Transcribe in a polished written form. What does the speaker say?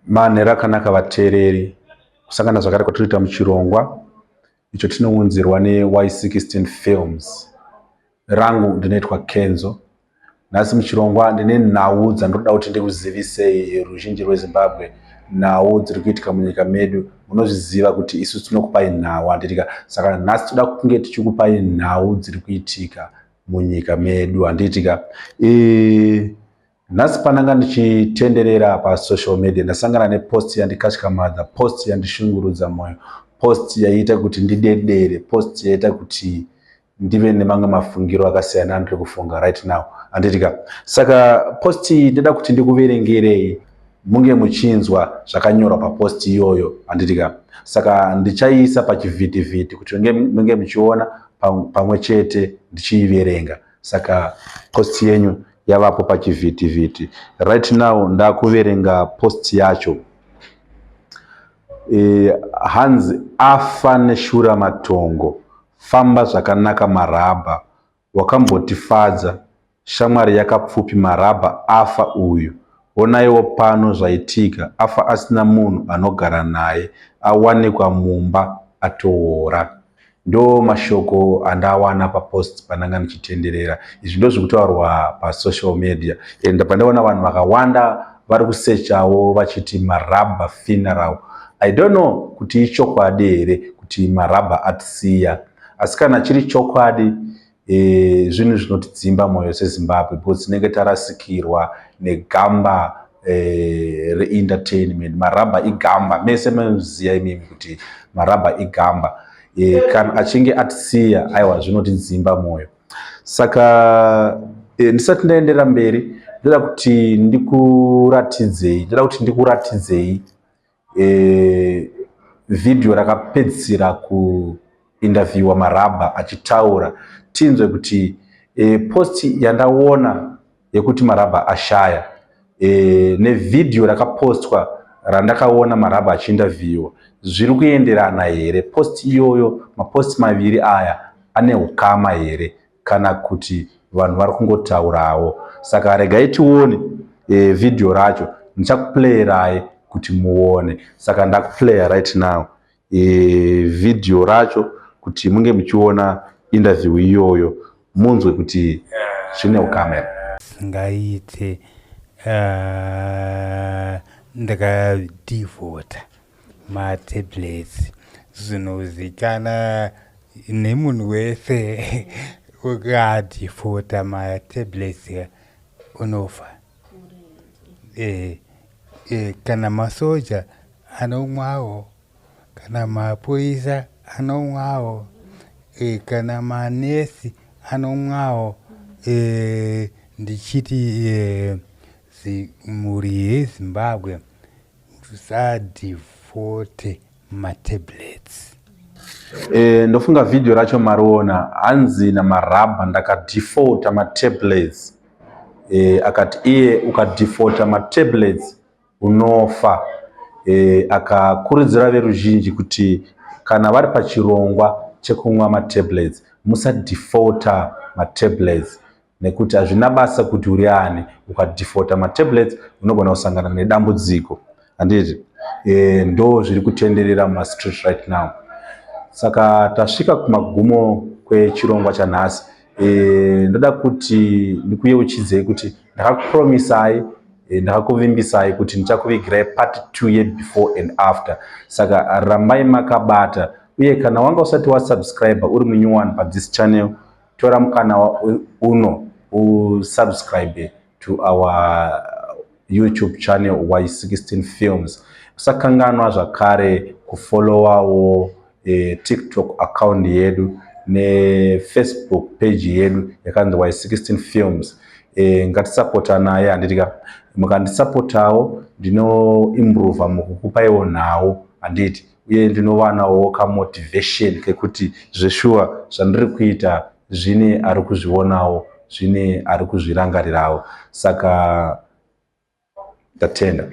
manhero akanaka vateereri kusangana zvakare kwatinoita muchirongwa icho tinounzirwa neY16 Films. Rangu ndinoitwa Kenzo. Nhasi muchirongwa ndine nhau dzandoda kuti ndikuzivisei ruzhinji rweZimbabwe, nhau dziri kuitika munyika medu. Munozviziva kuti isusu tinokupai nhau handitika, saka nhasi toda kunge tichikupai nhau dziri kuitika munyika medu handitika. Nhasi pananga ndichitenderera pasocial media ndasangana nepost yandikatyamadza, post yandishungurudza mwoyo, post yaita kuti ndidedere, post yaita kuti ndive nemamwe mafungiro akasiyana andiri kufunga right now handitika. Saka post iyi ndoda kuti ndikuverengerei munge muchinzwa zvakanyorwa papost iyoyo handitika. Saka ndichaisa pachivhitivhiti kuti munge muchiona pamwe chete ndichiiverenga. Saka post yenyu yavapo pachivhitivhiti right now. Ndakuverenga post yacho. Hanzi afa neshura matongo, famba zvakanaka maraba, wakambotifadza shamwari yakapfupi, maraba afa uyu, onaiwo pano zvaitika, afa asina munhu anogara naye, awanikwa mumba atoora. Ndo mashoko andawana papost pananga ndichitenderera. Izvi ndo zvirikutaurwa pasocial media. Pandaona vanhu vakawanda vari kusechawo vachiti maraba funeral. I don't know kuti ichokwadi here kuti maraba atisiya, asi kana chiri chokwadi zvinhu zvinotidzimba mwoyo seZimbabwe, because tinenge tarasikirwa negamba reentertainment. Maraba igamba, mese munoziva imimi kuti maraba igamba. Kana achinge atisiya, aiwa zvinotidzimba mwoyo. Saka ndisati ndaendera mberi, ndoda kuti ndikuratidzei video rakapedzisira kuinterviewa maraba achitaura. Tinzwe kuti post yandaona yekuti maraba ashaya nevideo rakapostwa randakaona maraba achiinterviewa zviri kuenderana here? Post iyoyo, mapost maviri aya ane ukama here kana kuti vanhu vari kungotaurawo? Saka regai tione video racho, ndichakuplayerai kuti muone. Saka ndakuplaya right now video racho kuti munge muchiona interview iyoyo, munzwe kuti zvine ukama. Ngaite ndakadivota matablets zvinozikana nemunhu wese ukadivota matablets unofa. Kana masoja anomwawo, kana mapoisa anomwawo, kana manesi anomwawo. Ndichiti mhuri yeZimbabwe musadhivote matablets. Ndofunga video racho mariona, hanzi namaraba ndakadhifota matablets. Akati iye ukadhifota matablets unofa. Akakurudzira veruzhinji kuti kana vari pachirongwa chekumwa matablets musadhifota matablets, nekuti hazvina basa kuti uri ani. Ukadhifota matablets unogona kusangana nedambudziko handiti. Ndo zviri kutenderera mumastreet right now. Saka tasvika kumagumo kwechirongwa chanhasi. Ndoda kuti ndikuyeuchidzei kuti ndakakupromisai, ndakakuvimbisai kuti ndichakuvigirai part 2 ye-before and after. Saka rambai makabata, uye kana wanga usati wasubscribe uri munyuwani padzisi channel, tora mukana uno usubscribe to our YouTube channel Y16 Films. Usakanganwa zvakare kufollowawo TikTok account yedu neFacebook page yedu yakanzi Y16 Films. Ngatisapota naye handitika. Mukandisapotawo ndinoimprova mukukupaiwo nhau handiti, uye ndinovanawo kamotivation kekuti zveshuwa zvandiri kuita zvine ari kuzvionawo, zvine ari kuzvirangarirawo. Saka ndatenda.